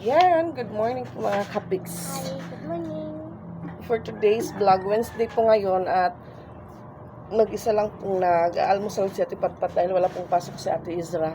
Yan, good morning po mga kapiks. Hi, good morning. For today's vlog, Wednesday po ngayon at mag-isa lang pong nag-aalmusal si Ate Patpat dahil wala pong pasok si Ate Izra.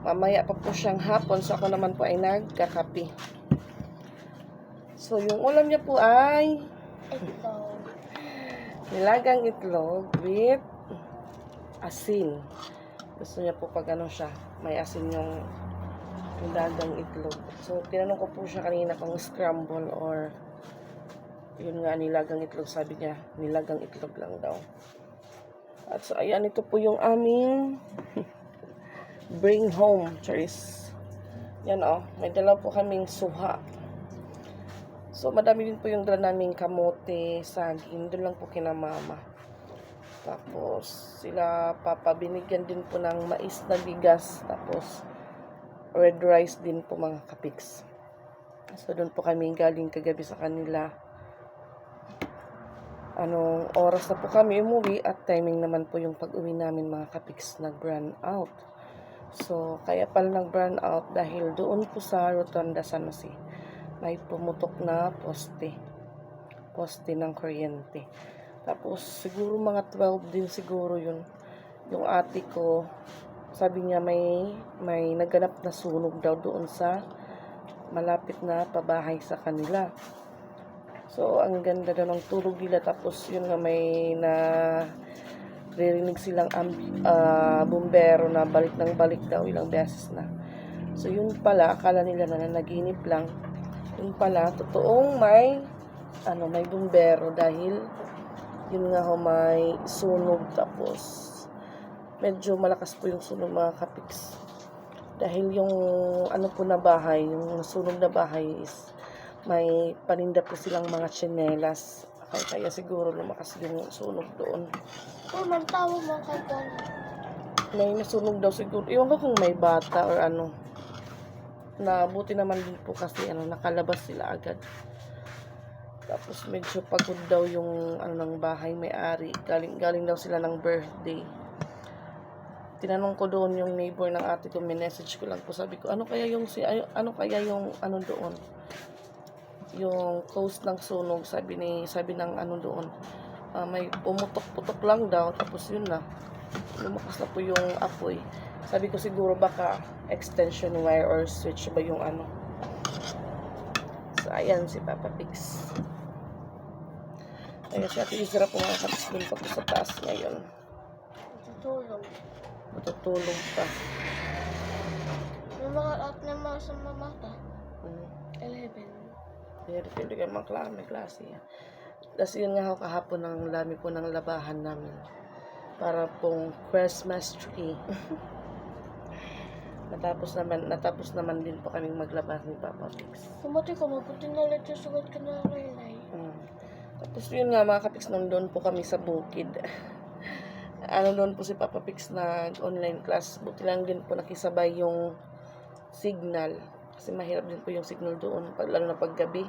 Mamaya pa po siyang hapon, so ako naman po ay nagkakapi. So yung ulam niya po ay Ito. nilagang itlog with asin. Gusto niya po pag ano siya, may asin yung nilagang itlog. So tinanong ko po siya kanina kung scramble or yun nga, nilagang itlog. Sabi niya, nilagang itlog lang daw. At so, ayan, ito po yung aming bring home, Charis. Yan, may dala po kaming suha. So, madami din po yung dala naming kamote, saging. Doon lang po kina mama. Tapos, sila papa, binigyan din po ng mais na bigas. Tapos, red rice din po mga kapiks. So, doon po kami galing kagabi sa kanila. Anong oras na po kami umuwi at timing naman po yung pag-uwi namin mga kapiks nag-burn out. So, kaya pala nag-burn out dahil doon po sa Rotunda San Jose may pumutok na poste ng kuryente. Tapos, siguro mga 12 din siguro yun. Yung ate ko, sabi niya may naganap na sunog daw doon sa malapit na pabahay sa kanila. So, ang ganda daw ng tulog nila. Tapos, yun nga may naririnig silang bumbero na balik ng balik daw ilang beses na. So, yun pala, akala nila na nanaginip lang. Yun pala, totoong may bumbero dahil yun nga may sunog. Tapos, medyo malakas po yung sunog mga kapiks. Dahil yung na bahay, yung nasunog na bahay is may paninda po silang mga tsinelas. Kaya siguro lumakas yung sunog doon. Kung man tawag mo kay Don. May nasunog daw siguro. Iwan ko kung may bata or ano. Na buti naman din po kasi nakalabas sila agad. Tapos medyo pagod daw yung ng bahay may-ari. Galing daw sila ng birthday. Tinanong ko doon yung neighbor ng ate ko, message ko lang po, sabi ko, ano kaya yung doon? Yung cause ng sunog, sabi ng doon, may pumutok-putok lang daw, tapos yun na, lumakas na po yung apoy. Sabi ko siguro baka extension wire or switch ba yung So ayan si Papa Pix. Kaya si Ate Izra po mga kapis dun pa po sa taas ngayon. Tutulog. Matutulog pa. May mga out na mga sa mamata. 11. Depende kayo may klase yan. Tapos yun nga ako kahapon ng lami po ng labahan namin. Para pong Christmas tree. natapos naman din po kaming maglabas ni Papa Pix. Kumati ko, mabuti na ulit yung sugat ka na laylay. Tapos yun nga mga kapix, doon po kami sa bukid. Doon po si Papa Pix na online class. Buti lang din po nakisabay yung signal. Kasi mahirap din po yung signal doon, lalo na paggabi.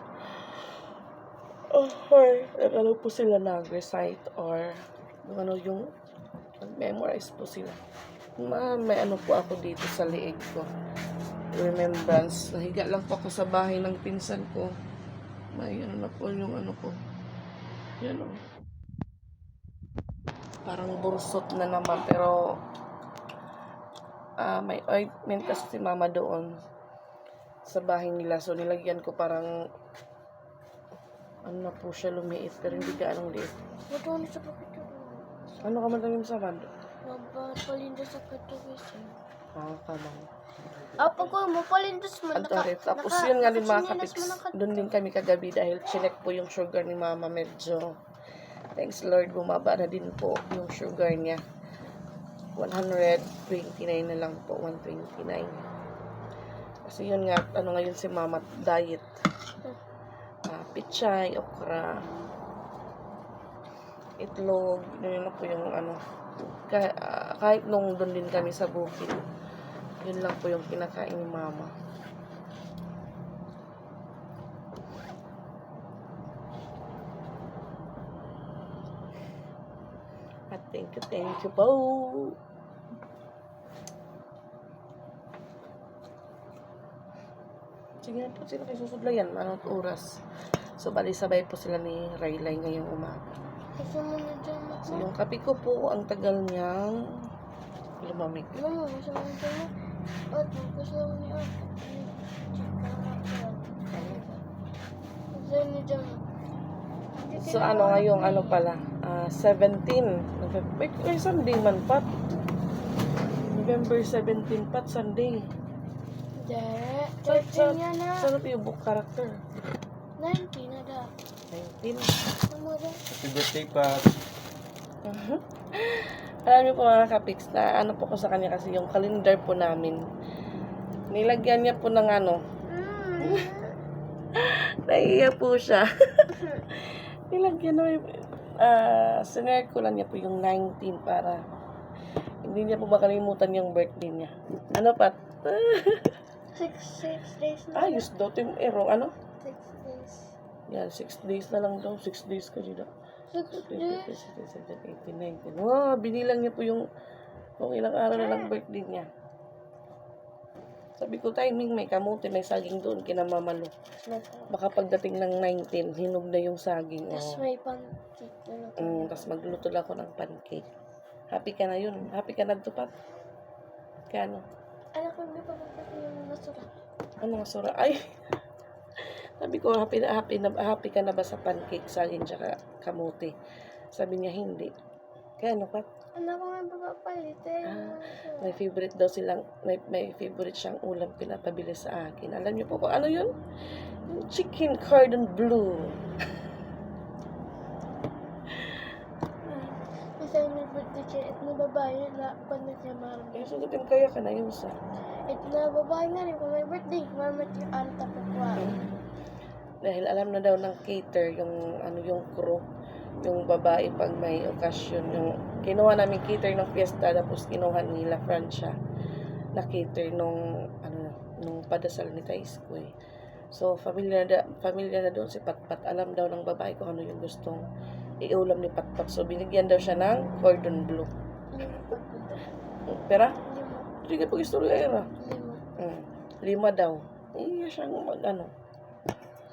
Po sila nag-recite or yung memorize po sila. May po ako dito sa liig ko. Remembrance. Nahiga lang po ako sa bahay ng pinsan ko. May na po yung ko. Yan Parang bursot na naman, pero may ointment kasi si mama doon sa bahay nila. So, nilagyan ko parang na po siya lumiit, pero hindi ka anong liit. Bato na sa pakito. Ano ka man lang yung samad? Mapapalinda sa katuwisan. Kamang. Pag ko mo palindas mo, Tapos yun nga din mga kapiks, doon din kami kagabi dahil chinek po yung sugar ni mama. Medyo, thanks Lord, bumaba na din po yung sugar niya. 129 na lang po, 129. Kasi yun nga, ngayon si mama, diet. Pichay, okra, itlog, yun na po yung kahit nung doon din kami sa bukid, yun lang po yung kinakain ni mama. At thank you po. Sige na po sila kayo susudlayan. Anong oras? So, bali sabay po sila ni Raylay ngayong umaga. Gusto mo na dyan, So, yung kape ko po, ang tagal niyang lumamig. Mama, gusto mo na dyan. At gusto mo ni Ate. Gusto mo dyan. So, ano ngayong ano pala? 17. Ay, Sunday man, Pat. November 17, Pat, Sunday. Dere, Sa 13 yan na. Saan po yung book character? 19 na da. 19. Ano da? Happy birthday, Pat. Alam niyo po mga kapiks na ano po ko sa kanya kasi yung calendar po namin. Nilagyan niya po ng ano. Naiiya po siya. Nilagyan na sinerkulan niya po yung 19 para hindi niya po makalimutan yung birthday niya. Ano Pat? 6 days na. Ayos daw. Ero, ano? 6 days. Yan, 6 days na lang daw. 6 days ka dito. 6 days. 18, 19. Wow, binilang niya po yung kung ilang araw na lang birthday niya. Sabi ko, timing, may kamuti, may saging doon, kinamamalo. Baka pagdating ng 19, hinog na yung saging. Tapos Oh. may pancake na Tapos magluto lang ako ng pancake. Happy ka na yun. Happy ka na tupat. Kano? Alam ko, hindi pa magpapin yung nasura. Ano nga sura? Ay! Sabi ko, happy ka na ba sa pancake, saging, tsaka kamuti? Sabi niya, hindi. Kano, Pat? Ano ko nga papapalit eh. May favorite daw silang, may favorite siyang ulam pinapabili sa akin. Alam niyo po kung ano yun? Yung chicken cordon bleu. Kasi may birthday siya at nababae na panit niya marami. Eh, sugutin kaya ka na yun sa... At nababae nga rin kung may birthday. Mamat yung alta po kwa. Dahil alam na daw ng cater, yung, yung crew, yung babae pag may okasyon, yung kinuha namin cater ng fiesta, tapos kinuha nila Francia na cater nung padasal ni Taisko eh. So, familiar na doon si Patpat. Alam daw ng babae kung ano yung gustong iulam ni Patpat. So, binigyan daw siya ng cordon bleu. Pera? 5. Sige, pag-istorya era. 5. 5 daw. Iya siyang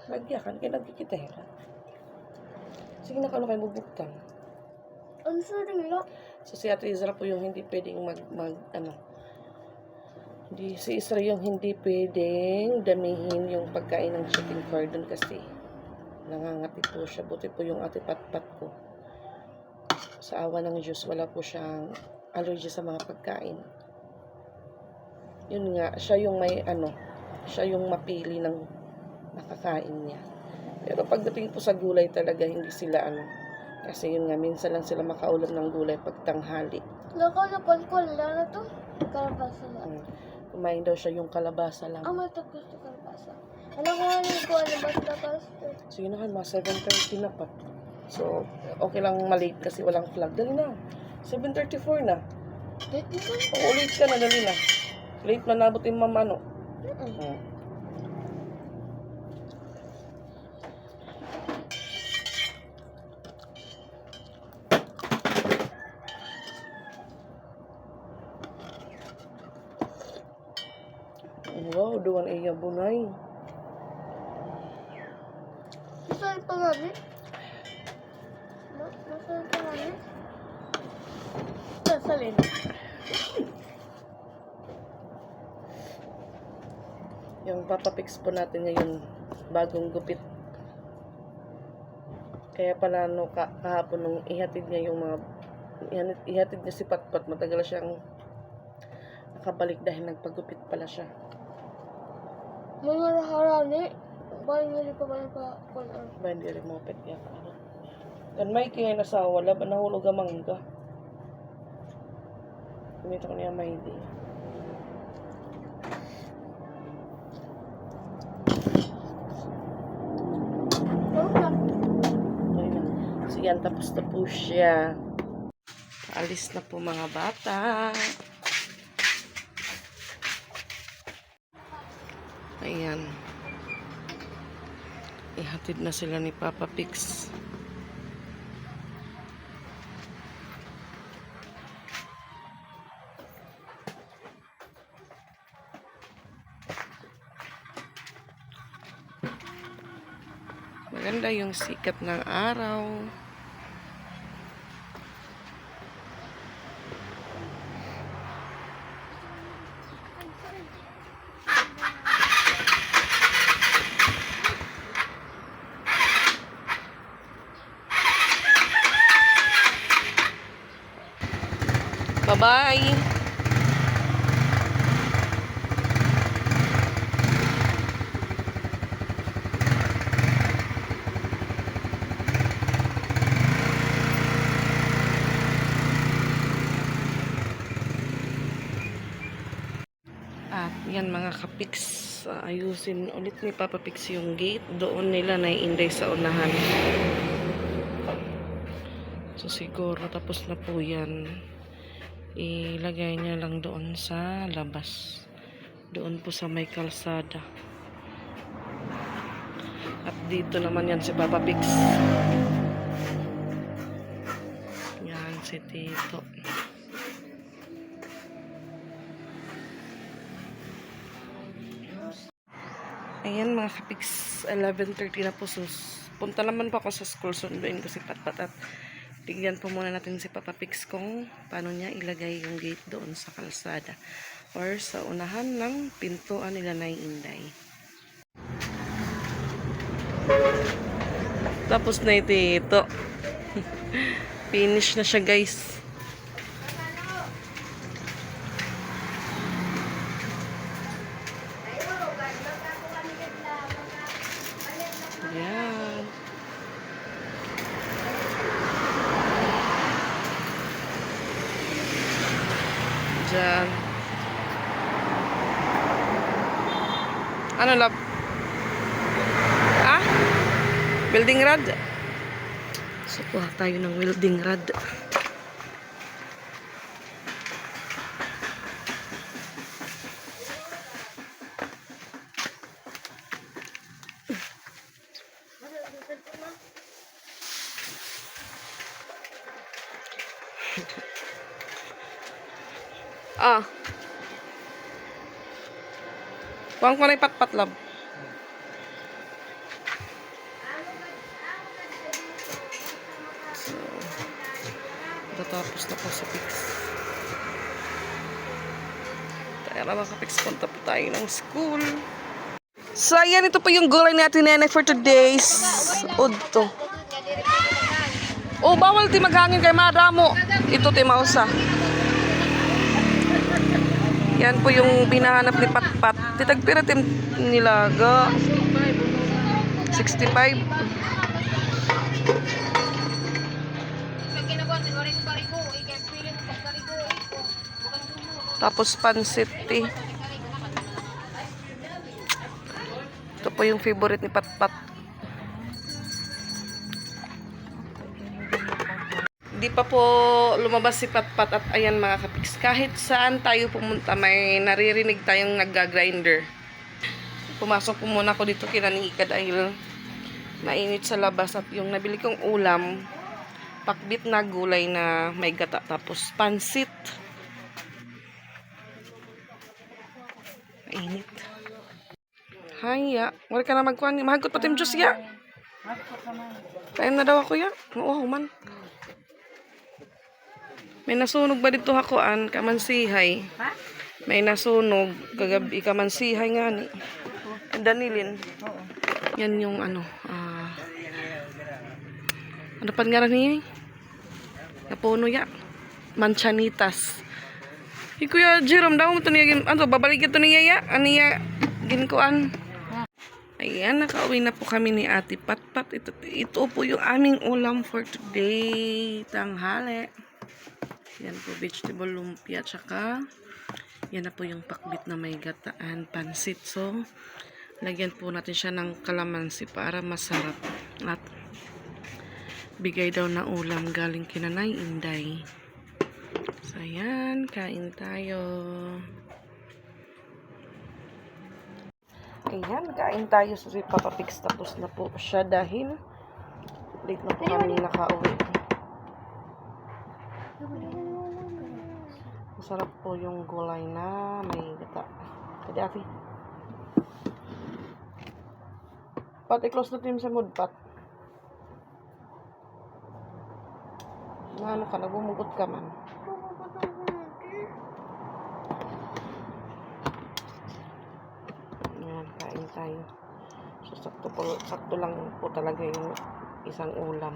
nagyakan, kinagkikita era. Sige na kayo magbuktan. Ano sa rin lo? So, si Ate Isra po yung hindi pwedeng si Isra yung hindi pwedeng damihin yung pagkain ng chicken cordon kasi nangangati po siya. Buti po yung Ate Patpat ko. Sa awa ng Diyos, wala po siyang allergy sa mga pagkain. Yun nga, siya yung siya yung mapili ng nakakain niya. Pero pagdating po sa gulay talaga, hindi sila kasi yun nga, minsan lang sila makaulam ng gulay pag tanghali. Lakaw na pankol na to. Kalabasa na. Kumain daw siya yung kalabasa lang. Matak gusto kalabasa. Ano ko nga yung kuha na basta basta. Sige na kayo, mga 7:30 na pa. So, okay lang malate kasi walang flag. Dali na. 7:34 na. Date mo ko. Oo, late ka na, dali na. Late na nabot yung mamano. Wow, doon ay bunay. Masal pa nga rin. Masal pa nga rin. Sasalin. Yung papapix po natin ngayon, bagong gupit. Kaya pala kahapon nung ihatid niya yung ihatid niya si Patpat, matagal siyang nakabalik dahil nagpagupit pala siya. Mga harani. Bahay nga rin pa ba pa kunan. Ba hindi rin mo pet niya. Kan may kaya nasawa, laban nahulog ang mangga. Kumita ko niya may hindi. Ayun na. So yan, tapos na po siya. Alis na po mga bata. Ayan. Ihatid na sila ni Papa Pix. Maganda yung sikat ng araw. Bye-bye! At yan mga kapiks, ayusin ulit ni Papa Pix yung gate. Doon nila naiinday sa unahan. So siguro tapos na po yan. Ilagay niya lang doon sa labas. Doon po sa may kalsada. At dito naman yan si Papa Pix. Yan si Tito. Ayan mga kapiks, 11:30 na po. So, punta naman po ako sa school. Sunduin ko si Patpat at tignan po muna natin si Papa Pix kung paano niya ilagay yung gate doon sa kalsada or sa unahan ng pintuan nila na Inday. Tapos na ito. Finish na siya guys. Yan. Diyan. Ano lab? Ah? Welding rod? So, kuha tayo ng welding rod. Kuhaan ko na yung patpat lab. So, tatapos na po sa Pix. Kaya na mga Pix, punta po tayo ng school. So, ayan, ito po yung gulay natin nene for today's udto. Oh, bawal ti maghangin kay madamo. Ito ti mausa. Yan po yung binahanap ni Patpat. Titagpira tim nilaga. 65. Tapos pansit eh. Ito po yung favorite ni Patpat. Di pa po lumabas si Patpat at ayan mga kapiks. Kahit saan tayo pumunta, may naririnig tayong nagga-grinder. Pumasok po muna ako dito kina Nika dahil mainit sa labas at yung nabili kong ulam, pakbit na gulay na may gata tapos pansit. Mainit. Haya, wala ka na magkuhan. Mahagot pa tim Diyos ya. Kain na daw ako ya. Oo man. May nasunog ba dito hakuan? Kamansihay. Ha? May nasunog. Kagabi kamansihay nga ni. Danilin. Oo. Yan yung ano. Ano pa nga rin napuno ya. Manchanitas. Kuya Jerome daw mo ito niya. Ano, babalik ito niya ya. Ano ya? Ginkuan. Ayan, nakauwi na po kami ni Ate Patpat. Ito po yung aming ulam for today. Tanghali. Yan po, vegetable lumpia, tsaka yan na po yung pakbit na may gataan, pansit. So, lagyan po natin siya ng kalamansi para masarap. At bigay daw na ulam galing kina Nay Inday. So, yan, kain tayo. Ayan, kain tayo sa Papa Pix. Tapos na po siya dahil late na po kami nakauwi. Masarap po yung gulay na may gata. Kaya ate. Pat, i-close na team sa mood, Pat. Ano ka, nagbumugot ka man. Ayan, kain tayo. So, sakto lang po talaga yung isang ulam.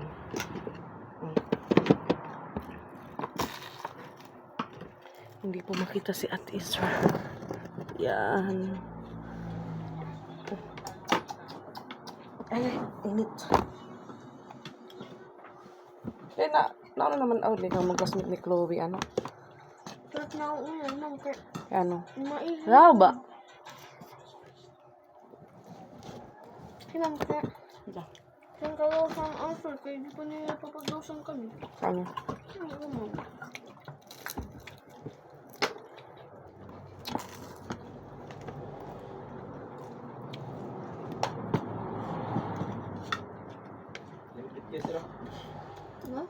Hindi po makita si Ate Isra. Yan. Ay, init. Eh, nauna naman ulit ang magkasmit ni Chloe, ano? Sarap na ako yan, ma'am. Ano? Maihip. Ano ba? Si ma'am, kaya Ito. saan ka daw sa answer? Kaya di pa nila papagdawsan kami. Ano? Ano ka, ma'am? Ano?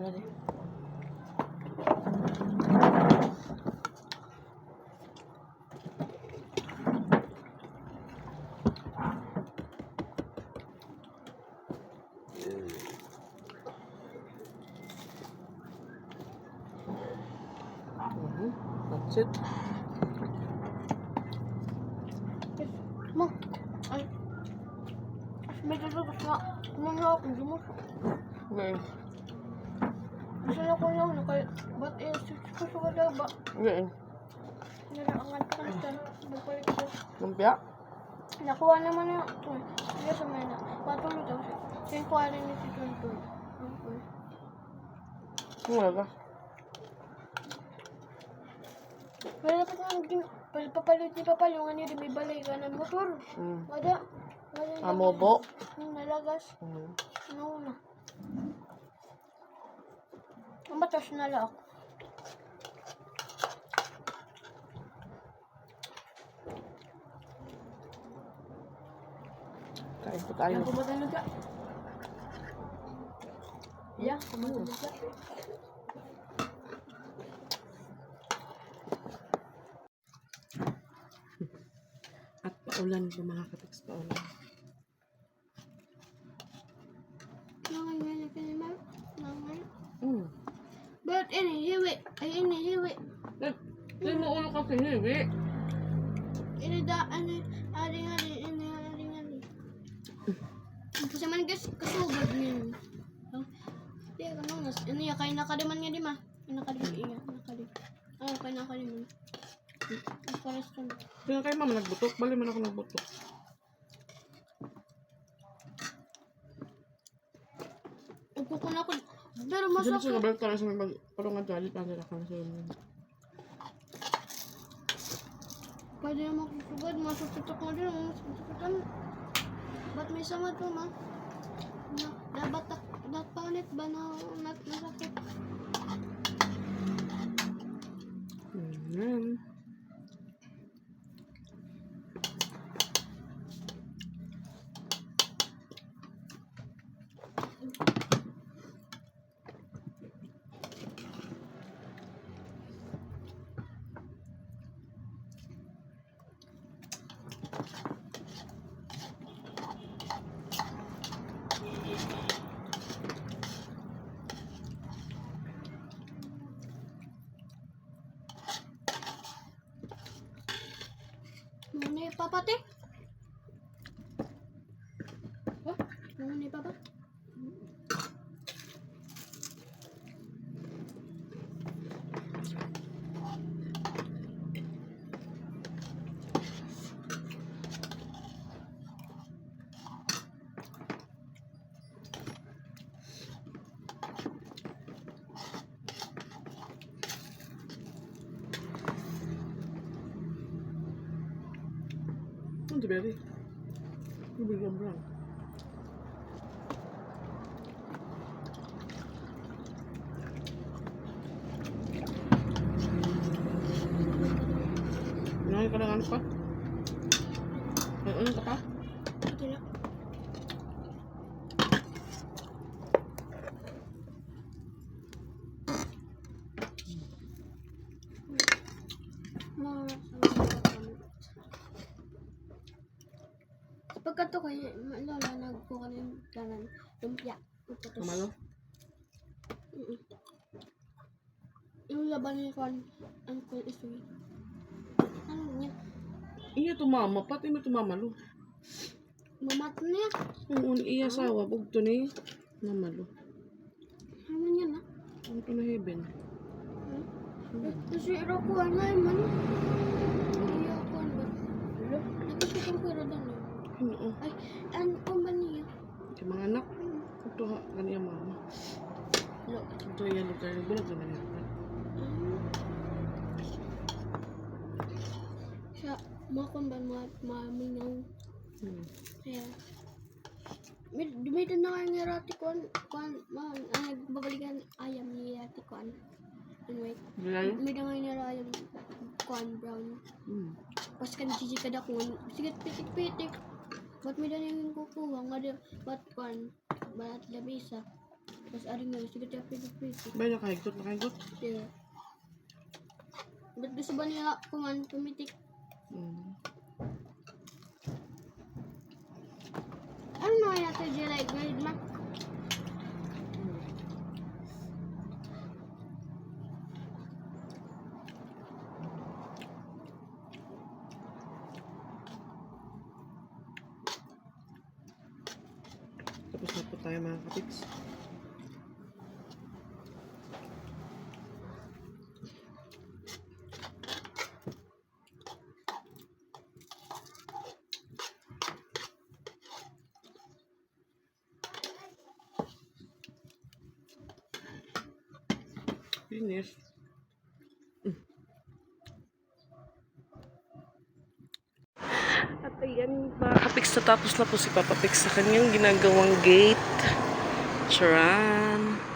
Ano din? That's it. Ma, ay. May dalagas na. Kumanga ako, hindi mo. Okay. Gusto na ko lang na kaya, ba't eh, gusto ko daw ba? Okay. Nalaangan ko na siya. Nagpalit ko. Lumpia? Nakuha naman na ito. Sige sa mga na. Patuloy daw siya. Yung kuha rin ni si Tuntoy. Wala ka. Pero dapat nga papalit ni Papalo nga niya may balay ka ng motor. Wala. Amobo? Nalagas. Mm. Ano na. Ang batas na lang ako. Kain po tayo. Yang kumatan ka. Ya, kumatan ka. At paulan po mga katiks, paulan. Nangangalan ka ni Mar? Nangangalan? But inihiwi. Ay, inihiwi. Hindi mo ulo kasi hiwi. Inidaan ni aring. Kasi man kasugod niya. Di ka mangas. Ano ya, kaya nakadiman nga di ma. Nakadiman iya. Oo, kaya nakadiman. Ang pares ka na. Kaya kayo mama nagbutok, bali man ako nagbutok. Upo ko na ako. Pero Kasi masakit. siya nabalik tayo sa mga parang nga dali pa nila kang sa'yo. Pwede naman kusugod. Masusutok mo din. Masusutokan. Ba't may samad po ma? Dapat palit ba na nasakit? Mana ya papa teh? Oh, mana ya papa? Ano berry? Ubig ang brown. Ano ka ng ano pa? Ano ka pa? Tidak. to kay lola nagkuha ng kanan lumpia. Tapos, Mamalo? yung laban ni Kwan, Uncle Isoy. Ano niya? Iya tumama, pati mo tumamalo. Mamat niya. Oo, iya sawa, bugto ni mamalo. Ano niya na? Ano to na heaven? Kasi ako ano man. Iya ako ba? Nakikita ko rin doon. Oo. Ay, ano ba niya? Yung mga anak, ito ha, kaniya mama. Lo. Ito yung lugar, bulag naman yan. Sa mga kung ba mamingaw. Kaya, may na nga nga rati kuan, nagbabalikan ayam ni rati kuan. Anyway, Gulay? may na nga ayam kuan brown. Pas kan jiji kada kuan, sige pitik-pitik. Ba't may na yung kukuha nga di, ba't kuan, ba't labisa. Pas ari nga, sige tayo pitik-pitik. Ba, nakahigot, nakahigot? Yeah. Ba't gusto ba nila kuman pumitik? Ano na kaya ito jelly grade ma? Tapos na po tayo mga kapiks. Finish. At ayan mga kapiks, natapos na po si Papa Pix sa kanyang ginagawang gate. Charan!